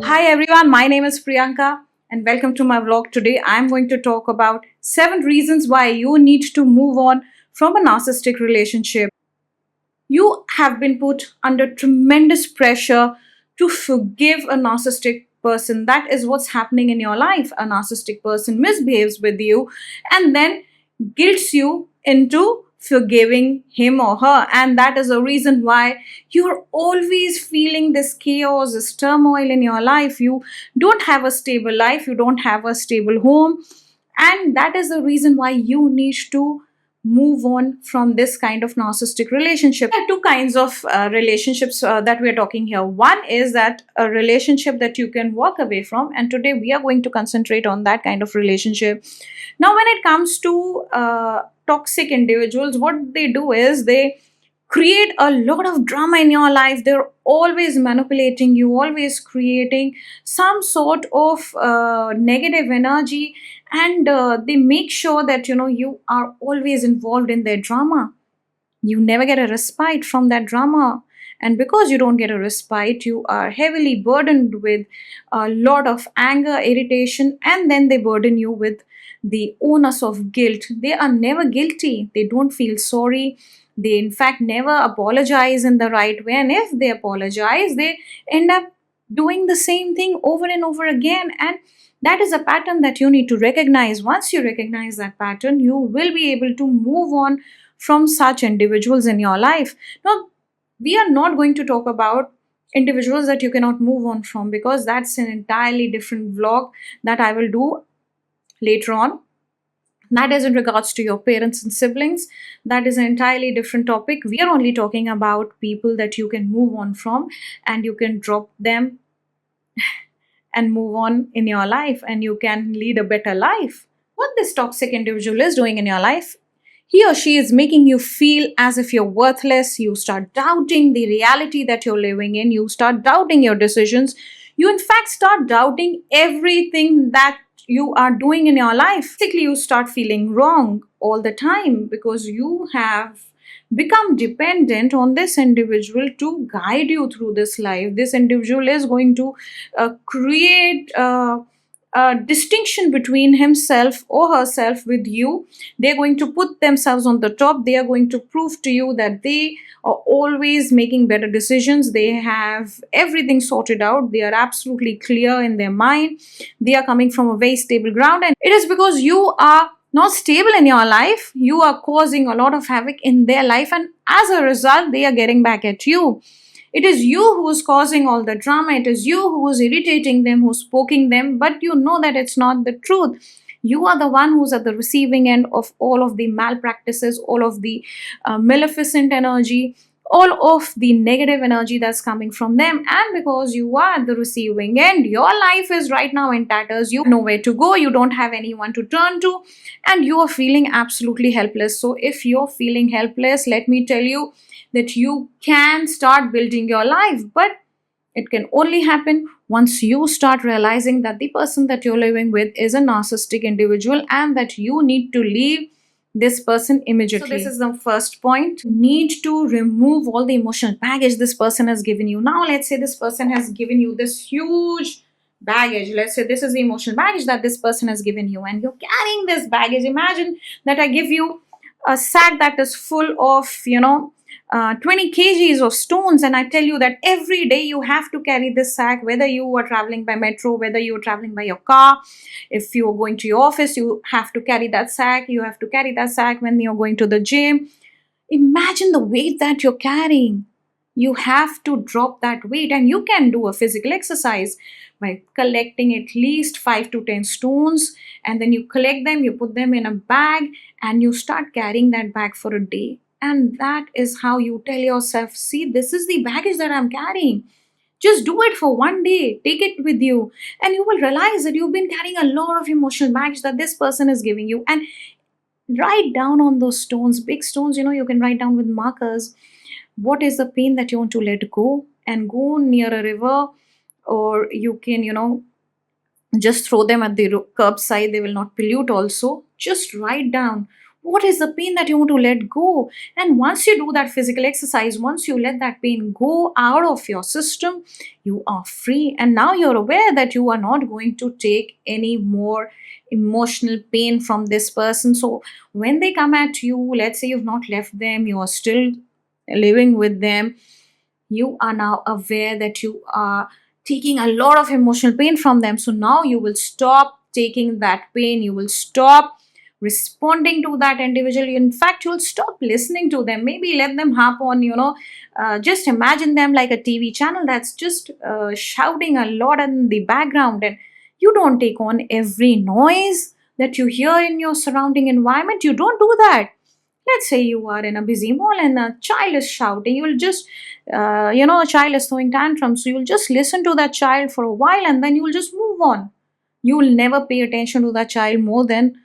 Hi everyone, my name is Priyanka and welcome to my vlog. Today I'm going to talk about 7 reasons why you need to move on from a narcissistic relationship. You have been put under tremendous pressure to forgive a narcissistic person. That is what's happening in your life. A narcissistic person misbehaves with you and then guilts you into forgiving him or her. And that is the reason why you're always feeling this chaos, this turmoil in your life. You don't have a stable life, you don't have a stable home, and that is the reason why you need to move on from this kind of narcissistic relationship. There are two kinds of relationships that we are talking here. One is that a relationship that you can walk away from, and today we are going to concentrate on that kind of relationship. Now when it comes to toxic individuals, what they do is they create a lot of drama in your life. They're always manipulating you, always creating some sort of negative energy, and they make sure that you are always involved in their drama. You never get a respite from that drama, and because you don't get a respite, you are heavily burdened with a lot of anger, irritation, and then they burden you with the onus of guilt. They are never guilty, they don't feel sorry, they in fact never apologize in the right way, and if they apologize, they end up doing the same thing over and over again. And that is a pattern that you need to recognize. Once you recognize that pattern, you will be able to move on from such individuals in your life. Now, we are not going to talk about individuals that you cannot move on from, because that's an entirely different vlog that I will do later on. That is in regards to your parents and siblings. That is an entirely different topic. We are only talking about people that you can move on from, and you can drop them and move on in your life, and you can lead a better life. What this toxic individual is doing in your life, he or she is making you feel as if you're worthless. You start doubting the reality that you're living in. You start doubting your decisions. You, in fact, start doubting everything that you are doing in your life. Basically, you start feeling wrong all the time because you have become dependent on this individual to guide you through this life. This individual is going to create a distinction between himself or herself with you. They're going to put themselves on the top. They are going to prove to you that they are always making better decisions. They have everything sorted out. They are absolutely clear in their mind. They are coming from a very stable ground, and it is because you are not stable in your life. You are causing a lot of havoc in their life, and as a result, they are getting back at you. It is you who is causing all the drama. It is you who is irritating them, who's poking them, but you know that it's not the truth. You are the one who's at the receiving end of all of the malpractices, all of the maleficent energy, all of the negative energy that's coming from them. And because you are at the receiving end, your life is right now in tatters. You have nowhere to go, you don't have anyone to turn to, and you are feeling absolutely helpless. So if you're feeling helpless, let me tell you that you can start building your life, but it can only happen once you start realizing that the person that you're living with is a narcissistic individual and that you need to leave this person immediately. So this is the first point. You need to remove all the emotional baggage this person has given you. Now let's say this person has given you this huge baggage. Let's say this is the emotional baggage that this person has given you, and you're carrying this baggage. Imagine that I give you a sack that is full of 20 kgs of stones, and I tell you that every day you have to carry this sack, whether you are traveling by metro, whether you are traveling by your car. If you are going to your office, you have to carry that sack. You have to carry that sack when you're going to the gym. Imagine the weight that you're carrying. You have to drop that weight, and you can do a physical exercise by collecting at least 5 to 10 stones, and then you collect them, you put them in a bag, and you start carrying that bag for a day. And that is how you tell yourself, see, this is the baggage that I'm carrying. Just do it for one day, take it with you, and you will realize that you've been carrying a lot of emotional baggage that this person is giving you. And write down on those stones, big stones, you can write down with markers what is the pain that you want to let go, and go near a river, or you can just throw them at the curbside. They will not pollute. Also, just write down What is the pain that you want to let go? And once you do that physical exercise, once you let that pain go out of your system, you are free. And now you're aware that you are not going to take any more emotional pain from this person. So when they come at you, let's say you've not left them, you are still living with them, you are now aware that you are taking a lot of emotional pain from them. So now you will stop taking that pain, you will stop responding to that individual. In fact, you'll stop listening to them. Maybe let them hop on, just imagine them like a TV channel that's just shouting a lot in the background, and you don't take on every noise that you hear in your surrounding environment. You don't do that. Let's say you are in a busy mall and a child is shouting. You'll just, a child is throwing tantrums. So you'll just listen to that child for a while and then you'll just move on. You will never pay attention to that child more than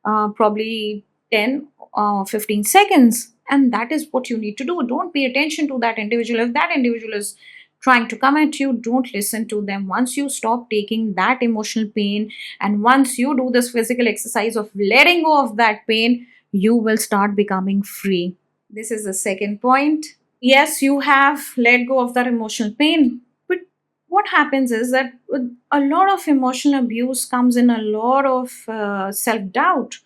probably 10 or 15 seconds. And that is what you need to do. Don't pay attention to that individual. If that individual is trying to come at you, don't listen to them. Once you stop taking that emotional pain and once you do this physical exercise of letting go of that pain, you will start becoming free. This is the second point. Yes, you have let go of that emotional pain, but what happens is that with a lot of emotional abuse comes in a lot of self doubt.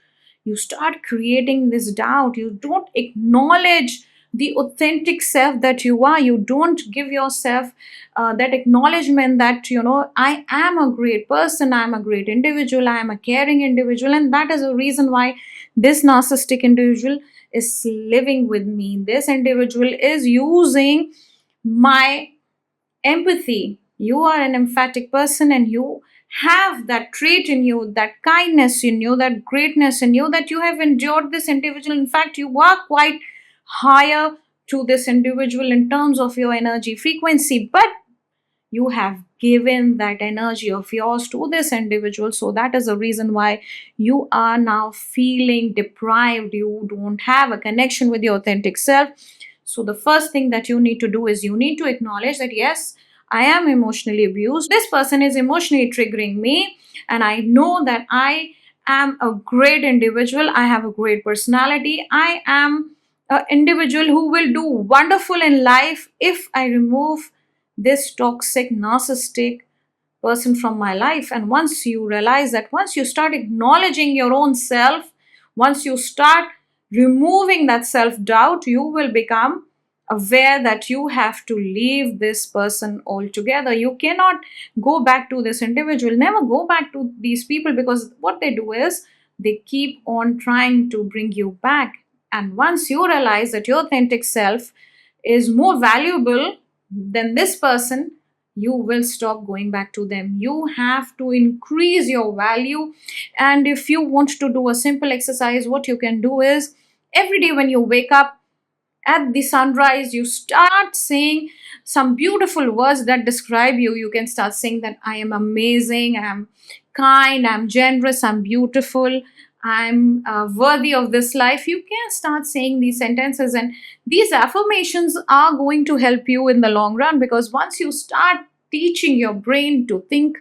You start creating this doubt. You don't acknowledge the authentic self that you are. You don't give yourself that acknowledgement that, I am a great person, I am a great individual, I am a caring individual. And that is a reason why this narcissistic individual is living with me. This individual is using my empathy. You are an emphatic person and you have that trait in you, that kindness in you, that greatness in you, that you have endured this individual. In fact, you are quite higher to this individual in terms of your energy frequency, but you have given that energy of yours to this individual. So that is the reason why you are now feeling deprived. You don't have a connection with your authentic self. So the first thing that you need to do is you need to acknowledge that yes, I am emotionally abused. This person is emotionally triggering me, and I know that I am a great individual. I have a great personality. I am an individual who will do wonderful in life if I remove this toxic, narcissistic person from my life. And once you realize that, once you start acknowledging your own self, once you start removing that self doubt, you will become aware that you have to leave this person altogether. You cannot go back to this individual. Never go back to these people, because what they do is they keep on trying to bring you back. And once you realize that your authentic self is more valuable than this person, you will stop going back to them. You have to increase your value. And if you want to do a simple exercise, what you can do is every day when you wake up, at the sunrise, you start saying some beautiful words that describe you. You can start saying that I am amazing, I'm kind, I'm generous, I'm beautiful, I'm worthy of this life. You can start saying these sentences, and these affirmations are going to help you in the long run, because once you start teaching your brain to think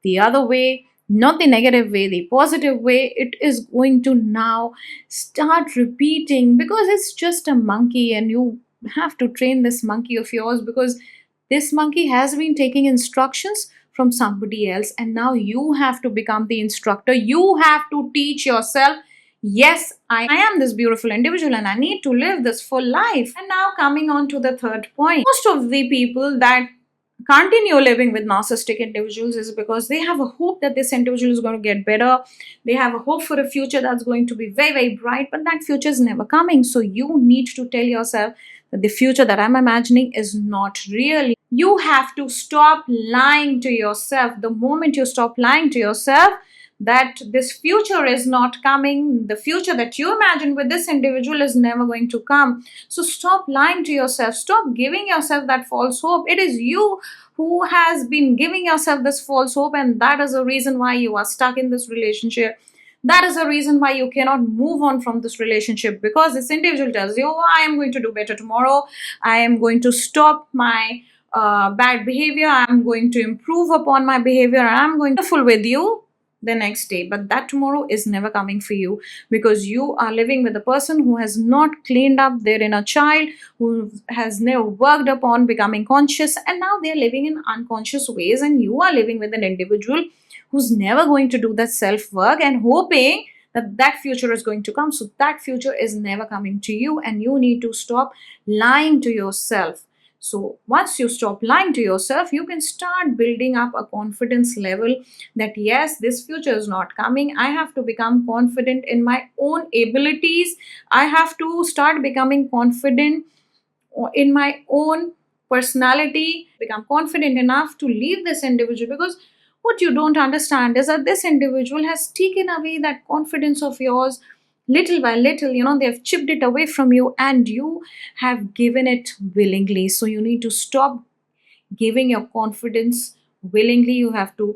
the other way, not the negative way, the positive way, it is going to now start repeating, because it's just a monkey and you have to train this monkey of yours, because this monkey has been taking instructions from somebody else, and now you have to become the instructor. You have to teach yourself, yes, I am this beautiful individual and I need to live this full life. And now coming on to the third point, most of the people that continue living with narcissistic individuals is because they have a hope that this individual is going to get better. They have a hope for a future that's going to be very, very bright, but that future is never coming. So you need to tell yourself that the future that I'm imagining is not real. You have to stop lying to yourself. The moment you stop lying to yourself that this future is not coming, the future that you imagine with this individual is never going to come. So stop lying to yourself. Stop giving yourself that false hope. It is you who has been giving yourself this false hope, and that is the reason why you are stuck in this relationship. That is the reason why you cannot move on from this relationship, because this individual tells you, oh, I am going to do better tomorrow. I am going to stop my bad behavior. I'm going to improve upon my behavior. I'm going to be full with you. the next day, but that tomorrow is never coming for you, because you are living with a person who has not cleaned up their inner child, who has never worked upon becoming conscious, and now they're living in unconscious ways, and you are living with an individual who's never going to do that self work and hoping that that future is going to come. So that future is never coming to you, and you need to stop lying to yourself. So once you stop lying to yourself, you can start building up a confidence level that yes, this future is not coming. I have to become confident in my own abilities. I have to start becoming confident in my own personality, become confident enough to leave this individual, because what you don't understand is that this individual has taken away that confidence of yours little by little. They have chipped it away from you, and you have given it willingly. So you need to stop giving your confidence willingly. You have to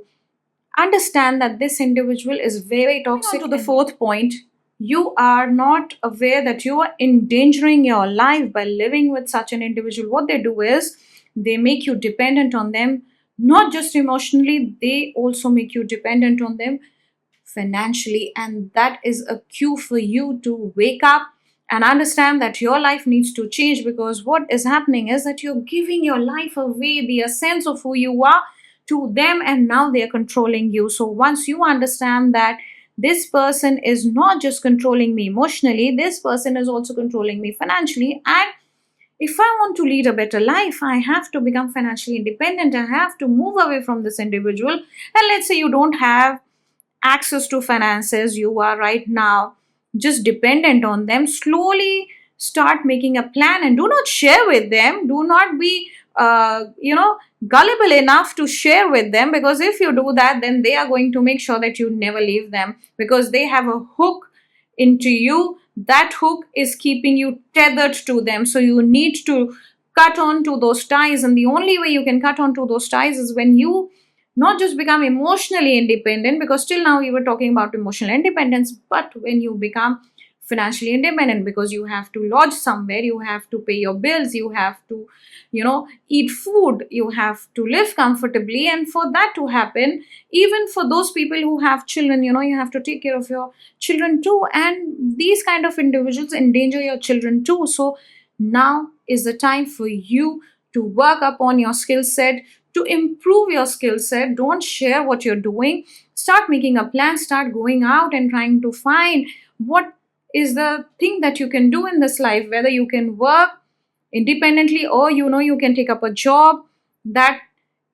understand that this individual is very toxic. To the fourth point, you are not aware that you are endangering your life by living with such an individual. What they do is they make you dependent on them, not just emotionally, they also make you dependent on them financially. And that is a cue for you to wake up and understand that your life needs to change, because what is happening is that you're giving your life away, the essence of who you are, to them, and now they are controlling you. So once you understand that this person is not just controlling me emotionally, this person is also controlling me financially, and if I want to lead a better life, I have to become financially independent. I have to move away from this individual. And let's say you don't have access to finances, you are right now just dependent on them. Slowly start making a plan, and do not share with them. Do not be gullible enough to share with them, because if you do that, then they are going to make sure that you never leave them, because they have a hook into you. That hook is keeping you tethered to them. So you need to cut on to those ties, and the only way you can cut on to those ties is when you not just become emotionally independent, because till now we were talking about emotional independence, but when you become financially independent, because you have to lodge somewhere, you have to pay your bills, you have to eat food, you have to live comfortably. And for that to happen, even for those people who have children, you have to take care of your children too, and these kind of individuals endanger your children too. So now is the time for you to work upon your skill set, to improve your skill set. Don't share what you're doing. Start making a plan, start going out and trying to find what is the thing that you can do in this life, whether you can work independently, or you can take up a job that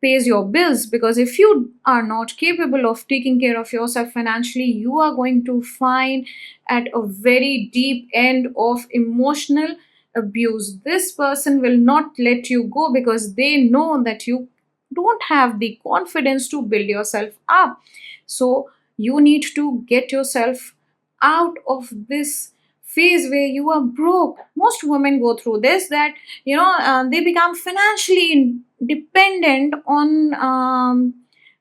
pays your bills. Because if you are not capable of taking care of yourself financially, you are going to find at a very deep end of emotional abuse. This person will not let you go, because they know that you don't have the confidence to build yourself up. So you need to get yourself out of this phase where you are broke. Most women go through this, that they become financially dependent on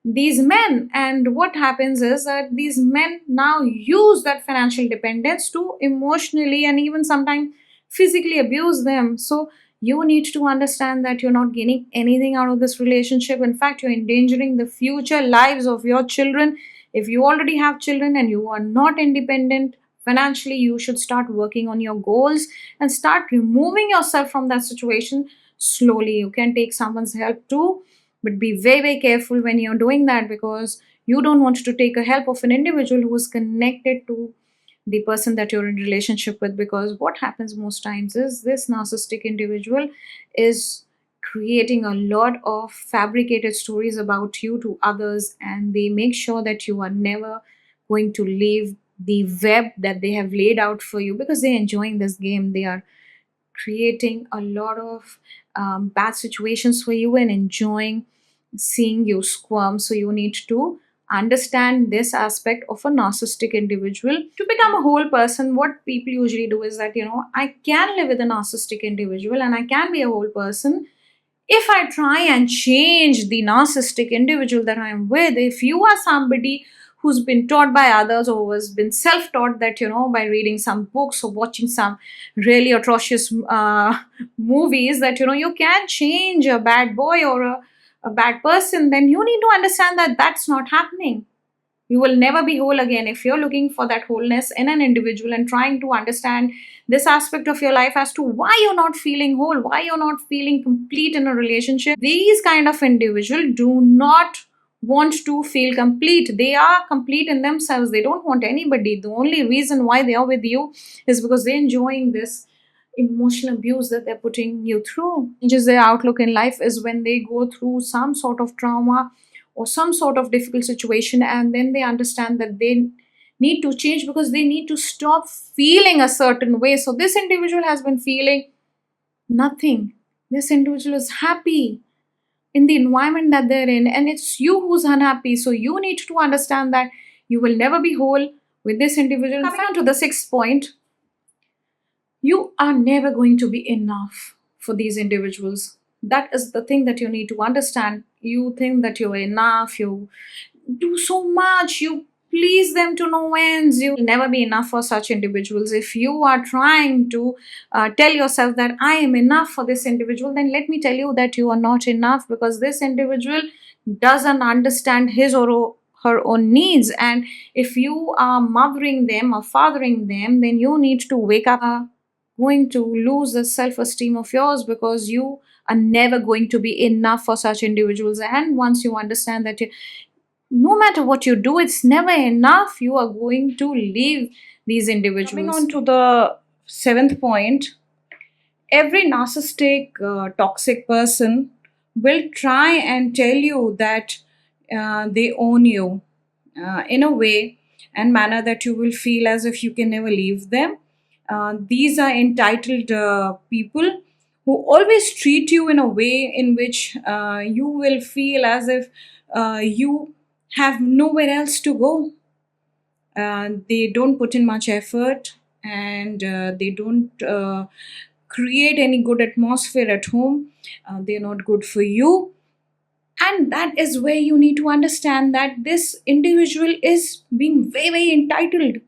these men, and what happens is that these men now use that financial dependence to emotionally and even sometimes physically abuse them. So you need to understand that you're not gaining anything out of this relationship. In fact, you're endangering the future lives of your children. If you already have children and you are not independent financially, you should start working on your goals and start removing yourself from that situation slowly. You can take someone's help too, but be very, very careful when you're doing that, because you don't want to take a help of an individual who is connected to the person that you're in relationship with. Because what happens most times is this narcissistic individual is creating a lot of fabricated stories about you to others, and they make sure that you are never going to leave the web that they have laid out for you, because they're enjoying this game. They are creating a lot of bad situations for you and enjoying seeing you squirm. So you need to understand this aspect of a narcissistic individual. To become a whole person, what people usually do is that I can live with a narcissistic individual and I can be a whole person if I try and change the narcissistic individual that I'm with. If you are somebody who's been taught by others, or has been self-taught, that by reading some books or watching some really atrocious movies, that you can change a bad boy or a bad person, then you need to understand that that's not happening. You will never be whole again. If you're looking for that wholeness in an individual and trying to understand this aspect of your life as to why you're not feeling whole, why you're not feeling complete in a relationship, these kind of individual do not want to feel complete. They are complete in themselves. They don't want anybody. The only reason why they are with you is because they're enjoying this emotional abuse that they're putting you through. Just their outlook in life is when they go through some sort of trauma or some sort of difficult situation, and then they understand that they need to change because they need to stop feeling a certain way. So this individual has been feeling nothing. This individual is happy in the environment that they're in, and it's you who's unhappy. So you need to understand that you will never be whole with this individual. Coming on to the sixth point, you are never going to be enough for these individuals. That is the thing that you need to understand. You think that you're enough, you do so much, you please them to no ends. You will never be enough for such individuals. If you are trying to tell yourself that I am enough for this individual, then let me tell you that you are not enough, because this individual doesn't understand his or her own needs. And if you are mothering them or fathering them, then you need to wake up. Going to lose the self-esteem of yours, because you are never going to be enough for such individuals. And once you understand that no matter what you do, it's never enough, you are going to leave these individuals. Coming on to the seventh point, every narcissistic, toxic person will try and tell you that they own you in a way and manner that you will feel as if you can never leave them. These are entitled people who always treat you in a way in which you will feel as if you have nowhere else to go. They don't put in much effort, and they don't create any good atmosphere at home. They're not good for you. And that is where you need to understand that this individual is being very, very entitled.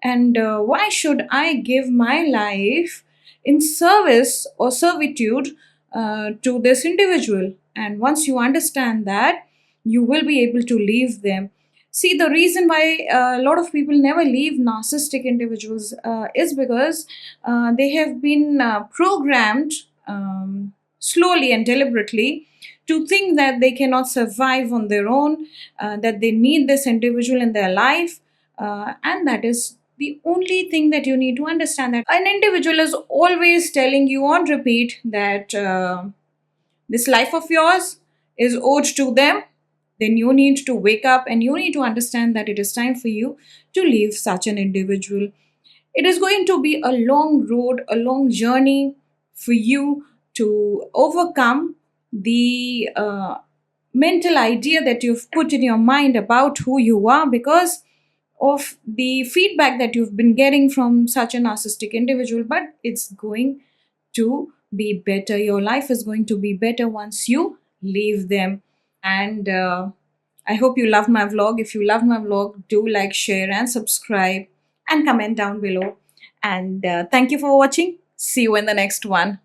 And why should I give my life in service or servitude to this individual? And once you understand that, you will be able to leave them. See, the reason why a lot of people never leave narcissistic individuals is because they have been programmed slowly and deliberately to think that they cannot survive on their own, that they need this individual in their life, and that is the only thing that you need to understand, that an individual is always telling you on repeat that this life of yours is owed to them. Then you need to wake up and you need to understand that it is time for you to leave such an individual. It is going to be a long road, a long journey for you to overcome the mental idea that you've put in your mind about who you are, because of the feedback that you've been getting from such a narcissistic individual. But it's going to be better. Your life is going to be better once you leave them. And I hope you loved my vlog. If you loved my vlog, do like, share, and subscribe, and comment down below. And thank you for watching. See you in the next one.